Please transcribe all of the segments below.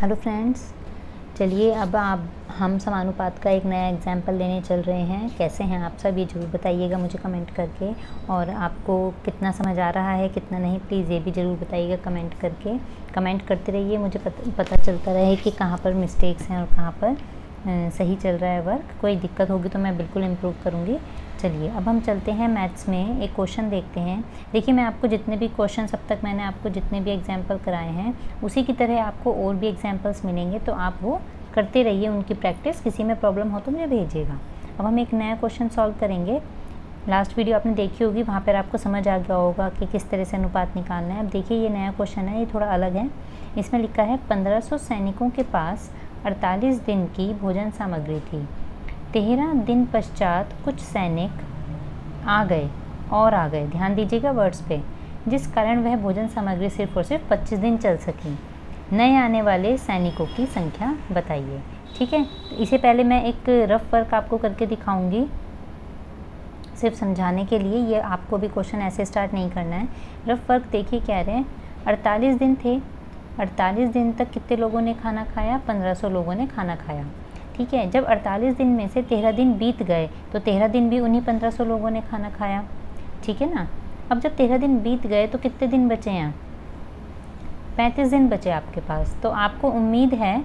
Hello friends, चलिए अब हम समानुपात का एक नया एग्जाम्पल लेने चल रहे हैं। कैसे हैं आप सब ये ज़रूर बताइएगा मुझे कमेंट करके, और आपको कितना समझ आ रहा है कितना नहीं प्लीज़ ये भी ज़रूर बताइएगा कमेंट करके। कमेंट करते रहिए, मुझे पता चलता रहे कि कहाँ पर मिस्टेक्स हैं और कहाँ पर सही चल रहा है वर्क। कोई दिक्कत होगी तो मैं बिल्कुल इम्प्रूव करूँगी। चलिए अब हम चलते हैं मैथ्स में, एक क्वेश्चन देखते हैं। देखिए मैं आपको जितने भी क्वेश्चन अब तक मैंने आपको जितने भी एग्जाम्पल कराए हैं उसी की तरह आपको और भी एग्जाम्पल्स मिलेंगे, तो आप वो करते रहिए उनकी प्रैक्टिस। किसी में प्रॉब्लम हो तो मुझे भेजिएगा। अब हम एक नया क्वेश्चन सॉल्व करेंगे। लास्ट वीडियो आपने देखी होगी, वहाँ पर आपको समझ आ गया होगा कि किस तरह से अनुपात निकालना है। अब देखिए ये नया क्वेश्चन है, ये थोड़ा अलग है। इसमें लिखा है 1500 सैनिकों के पास 48 दिन की भोजन सामग्री थी। 13 दिन पश्चात कुछ सैनिक आ गए। ध्यान दीजिएगा वर्ड्स पे, जिस कारण वह भोजन सामग्री सिर्फ और सिर्फ 25 दिन चल सकी। नए आने वाले सैनिकों की संख्या बताइए। ठीक है, तो इसे पहले मैं एक रफ वर्क आपको करके दिखाऊंगी सिर्फ समझाने के लिए। ये आपको भी क्वेश्चन ऐसे स्टार्ट नहीं करना है। रफ वर्क देखिए क्या रहे हैं। 48 दिन थे, 48 दिन तक कितने लोगों ने खाना खाया? 1500 लोगों ने खाना खाया। ठीक है, जब 48 दिन में से 13 दिन बीत गए तो 13 दिन भी उन्हीं 1500 लोगों ने खाना खाया। ठीक है ना। अब जब 13 दिन बीत गए तो कितने दिन बचे हैं? 35 दिन बचे आपके पास। तो आपको उम्मीद है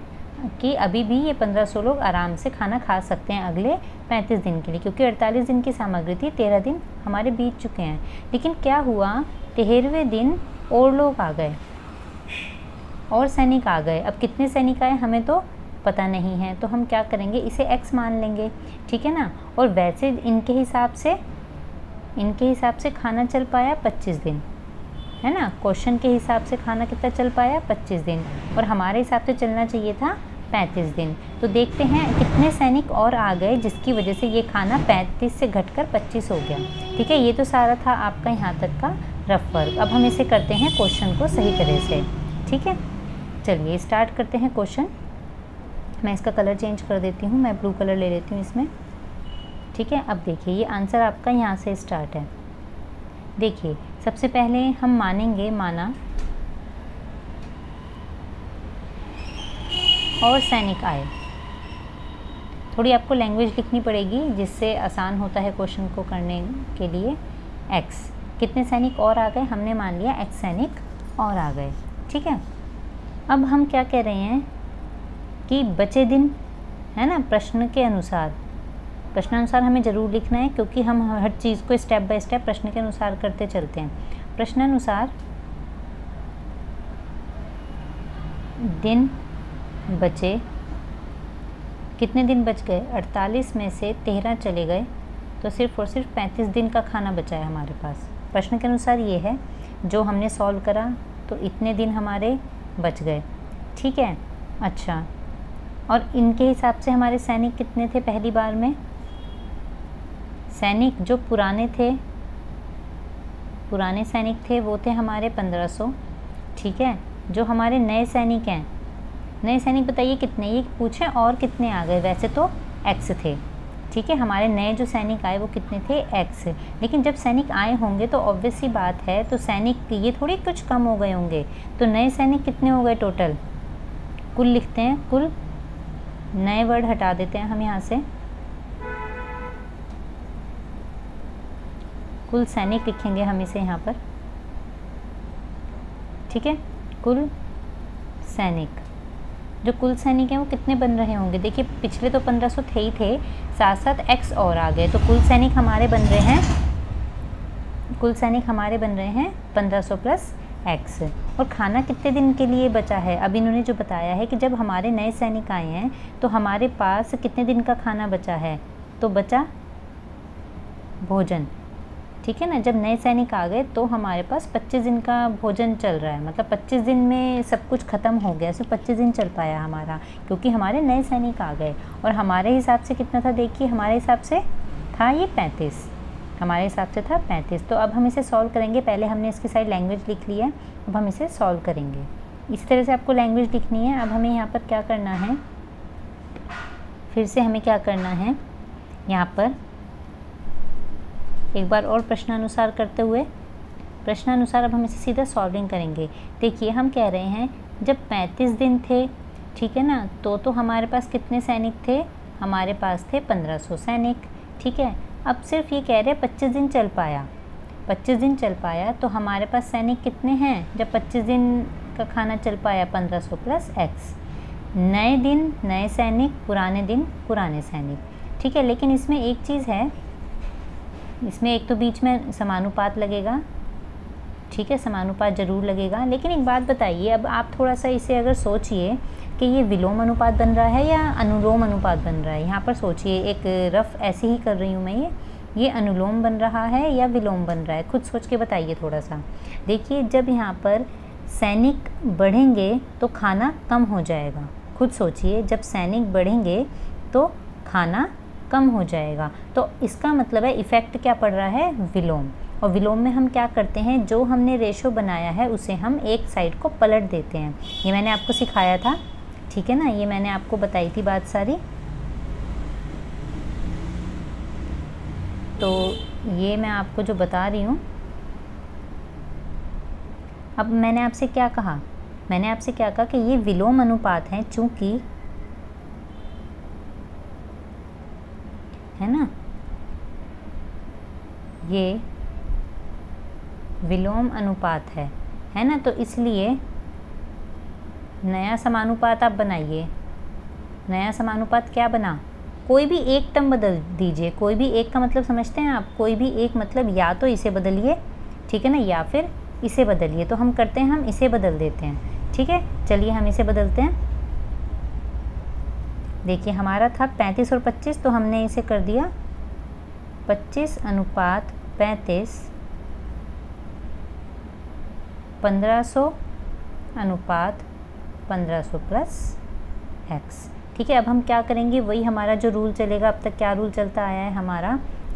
कि अभी भी ये 1500 लोग आराम से खाना खा सकते हैं अगले 35 दिन के लिए, क्योंकि 48 दिन की सामग्री थी, 13 दिन हमारे बीत चुके हैं। लेकिन क्या हुआ, 13वें दिन और लोग आ गए और सैनिक आ गए। अब कितने सैनिक आए हमें तो पता नहीं है, तो हम क्या करेंगे, इसे x मान लेंगे। ठीक है ना। और वैसे इनके हिसाब से खाना चल पाया 25 दिन, है ना। क्वेश्चन के हिसाब से खाना कितना चल पाया? 25 दिन, और हमारे हिसाब से चलना चाहिए था 35 दिन। तो देखते हैं कितने सैनिक और आ गए जिसकी वजह से ये खाना 35 से घटकर 25 हो गया। ठीक है, ये तो सारा था आपका यहाँ तक का रफ वर्क। अब हम इसे करते हैं क्वेश्चन को सही तरह से। ठीक है, चलिए स्टार्ट करते हैं क्वेश्चन। मैं इसका कलर चेंज कर देती हूँ, मैं ब्लू कलर ले लेती हूँ इसमें। ठीक है, अब देखिए ये आंसर आपका यहाँ से स्टार्ट है। देखिए सबसे पहले हम मानेंगे माना और सैनिक आए। थोड़ी आपको लैंग्वेज लिखनी पड़ेगी जिससे आसान होता है क्वेश्चन को करने के लिए। x कितने सैनिक और आ गए? हमने मान लिया x सैनिक और आ गए। ठीक है, अब हम क्या कह रहे हैं कि बचे दिन, है ना। प्रश्नानुसार हमें ज़रूर लिखना है, क्योंकि हम हर चीज़ को स्टेप बाय स्टेप प्रश्न के अनुसार करते चलते हैं। प्रश्नानुसार दिन बचे, कितने दिन बच गए? 48 में से 13 चले गए, तो सिर्फ और सिर्फ 35 दिन का खाना बचा है हमारे पास। प्रश्न के अनुसार ये है, जो हमने सॉल्व करा तो इतने दिन हमारे बच गए। ठीक है, अच्छा, और इनके हिसाब से हमारे सैनिक कितने थे? पहली बार में सैनिक जो पुराने सैनिक थे वो थे हमारे 1500। ठीक है, जो हमारे नए सैनिक हैं, नए सैनिक बताइए कितने, ये पूछें और कितने आ गए? वैसे तो x थे। ठीक है, हमारे नए जो सैनिक आए वो कितने थे? x। लेकिन जब सैनिक आए होंगे तो ऑब्वियस सी बात है, तो सैनिक ये थोड़ी कुछ कम हो गए होंगे। तो नए सैनिक कितने हो गए टोटल? कुल लिखते हैं, कुल नए वर्ड हटा देते हैं हम यहाँ से, कुल सैनिक लिखेंगे हम इसे यहाँ पर। ठीक है, कुल सैनिक, जो कुल सैनिक हैं वो कितने बन रहे होंगे? देखिए पिछले तो 1500 थे ही थे, साथ साथ x और आ गए, तो कुल सैनिक हमारे बन रहे हैं 1500 प्लस x। और खाना कितने दिन के लिए बचा है? अब इन्होंने जो बताया है कि जब हमारे नए सैनिक आए हैं तो हमारे पास कितने दिन का खाना बचा है? तो बचा भोजन। ठीक है ना, जब नए सैनिक आ गए तो हमारे पास 25 दिन का भोजन चल रहा है, मतलब 25 दिन में सब कुछ ख़त्म हो गया। सिर्फ 25 दिन चल पाया हमारा, क्योंकि हमारे नए सैनिक आ गए। और हमारे हिसाब से कितना था? देखिए हमारे हिसाब से था ये 35, हमारे हिसाब से था 35। तो अब हम इसे सॉल्व करेंगे। पहले हमने इसकी साइड लैंग्वेज लिख ली है, अब हम इसे सॉल्व करेंगे। इस तरह से आपको लैंग्वेज लिखनी है। अब हमें यहाँ पर क्या करना है, फिर से हमें क्या करना है, यहाँ पर एक बार और प्रश्नानुसार करते हुए प्रश्नानुसार अब हम इसे सीधा सॉल्विंग करेंगे। देखिए हम कह रहे हैं जब 35 दिन थे, ठीक है ना। तो हमारे पास कितने सैनिक थे, हमारे पास थे 1500 सैनिक। ठीक है, अब सिर्फ ये कह रहे हैं 25 दिन चल पाया, 25 दिन चल पाया, तो हमारे पास सैनिक कितने हैं जब 25 दिन का खाना चल पाया, 1500 प्लस x। नए दिन नए सैनिक, पुराने दिन पुराने सैनिक। ठीक है, लेकिन इसमें एक चीज़ है, इसमें एक तो बीच में समानुपात लगेगा। ठीक है, समानुपात ज़रूर लगेगा। लेकिन एक बात बताइए, अब आप थोड़ा सा इसे अगर सोचिए कि ये विलोम अनुपात बन रहा है या अनुलोम अनुपात बन रहा है। यहाँ पर सोचिए, एक रफ ऐसे ही कर रही हूँ मैं, ये अनुलोम बन रहा है या विलोम बन रहा है, खुद सोच के बताइए थोड़ा सा। देखिए, जब यहाँ पर सैनिक बढ़ेंगे तो खाना कम हो जाएगा। खुद सोचिए, जब सैनिक बढ़ेंगे तो खाना कम हो जाएगा, तो इसका मतलब है इफ़ेक्ट क्या पड़ रहा है, विलोम। और विलोम में हम क्या करते हैं, जो हमने रेशो बनाया है उसे हम एक साइड को पलट देते हैं। ये मैंने आपको सिखाया था, ठीक है ना, ये मैंने आपको बताई थी बात सारी। तो ये मैं आपको जो बता रही हूँ, अब मैंने आपसे क्या कहा, मैंने आपसे क्या कहा कि ये विलोम अनुपात हैं, चूँकि है ना, ये विलोम अनुपात है ना, तो इसलिए नया समानुपात आप बनाइए। नया समानुपात क्या बना, कोई भी एक टर्म बदल दीजिए। कोई भी एक का मतलब समझते हैं आप, कोई भी एक मतलब या तो इसे बदलिए, ठीक है ना, या फिर इसे बदलिए। तो हम करते हैं, हम इसे बदल देते हैं। ठीक है, चलिए हम इसे बदलते हैं। देखिए, हमारा था 35 और 25, तो हमने इसे कर दिया 25 अनुपात 35, 1500 अनुपात 1500 प्लस x। ठीक है, अब हम क्या करेंगे, वही हमारा जो रूल चलेगा, अब तक क्या रूल चलता आया है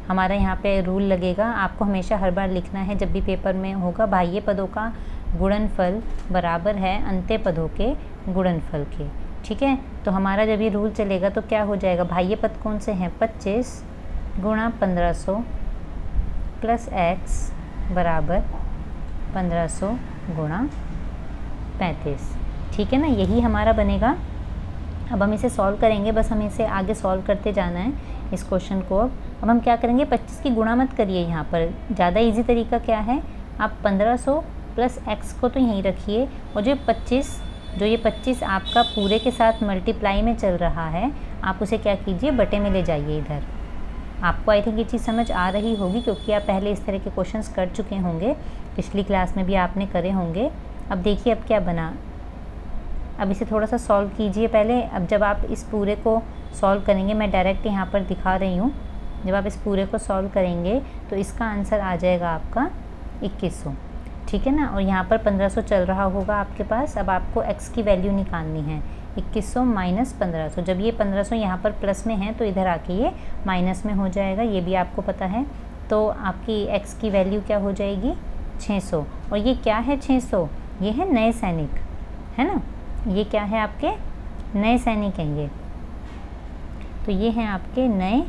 हमारा यहाँ पे रूल लगेगा। आपको हमेशा हर बार लिखना है जब भी पेपर में होगा, बाह्य पदों का गुणनफल बराबर है अंत्य पदों के गुणनफल के। ठीक है, तो हमारा जब ये रूल चलेगा तो क्या हो जाएगा, बाह्य पद कौन से हैं, 25 गुणा 1500 प्लस x बराबर 1500 गुणा 35। ठीक है ना, यही हमारा बनेगा। अब हम इसे सॉल्व करेंगे, बस हमें इसे आगे सॉल्व करते जाना है इस क्वेश्चन को। अब हम क्या करेंगे, 25 की गुणा मत करिए, यहाँ पर ज़्यादा इजी तरीका क्या है, आप 1500 प्लस x को तो यहीं रखिए, और जो ये 25 आपका पूरे के साथ मल्टीप्लाई में चल रहा है, आप उसे क्या कीजिए, बटे में ले जाइए इधर। आपको आई थिंक ये चीज़ समझ आ रही होगी, क्योंकि आप पहले इस तरह के क्वेश्चंस कर चुके होंगे, पिछली क्लास में भी आपने करे होंगे। अब देखिए अब क्या बना, अब इसे थोड़ा सा सॉल्व कीजिए पहले। अब जब आप इस पूरे को सॉल्व करेंगे, मैं डायरेक्ट यहाँ पर दिखा रही हूँ, जब आप इस पूरे को सॉल्व करेंगे तो इसका आंसर आ जाएगा आपका 2100। ठीक है ना, और यहाँ पर 1500 चल रहा होगा आपके पास। अब आपको x की वैल्यू निकालनी है, 2100 माइनस 1500। जब ये 1500 यहाँ पर प्लस में है तो इधर आके ये माइनस में हो जाएगा, ये भी आपको पता है। तो आपकी x की वैल्यू क्या हो जाएगी, 600। और ये क्या है 600, ये है नए सैनिक, है ना, ये क्या है, आपके नए सैनिक हैं ये। तो ये हैं आपके नए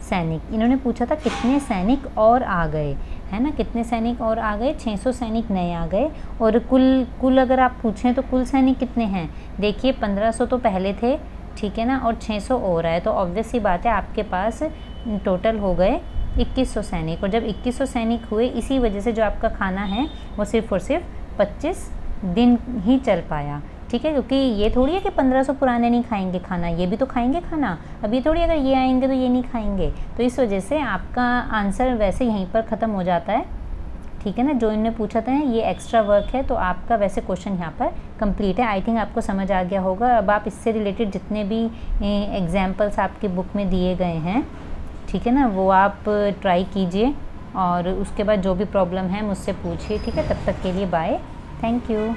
सैनिक। इन्होंने पूछा था कितने सैनिक और आ गए, है ना, कितने सैनिक और आ गए, 600 सैनिक नए आ गए। और कुल अगर आप पूछें तो कुल सैनिक कितने हैं, देखिए 1500 तो पहले थे, ठीक है ना, और 600 और आए, तो ऑब्वियस सी बात है आपके पास टोटल हो गए 2100 सैनिक। और जब 2100 सैनिक हुए, इसी वजह से जो आपका खाना है वो सिर्फ और सिर्फ 25 दिन ही चल पाया। ठीक है, क्योंकि ये थोड़ी है कि 1500 पुराने नहीं खाएंगे खाना, ये भी तो खाएंगे खाना। अब ये थोड़ी अगर ये आएंगे तो ये नहीं खाएंगे, तो इस वजह से आपका आंसर वैसे यहीं पर ख़त्म हो जाता है। ठीक है ना, जो इन्होंने पूछा था ये एक्स्ट्रा वर्क है, तो आपका वैसे क्वेश्चन यहाँ पर कंप्लीट है। आई थिंक आपको समझ आ गया होगा। अब आप इससे रिलेटेड जितने भी एग्जाम्पल्स आपकी बुक में दिए गए हैं, ठीक है ना, वो आप ट्राई कीजिए, और उसके बाद जो भी प्रॉब्लम है मुझसे पूछिए। ठीक है, तब तक के लिए बाय, थैंक यू।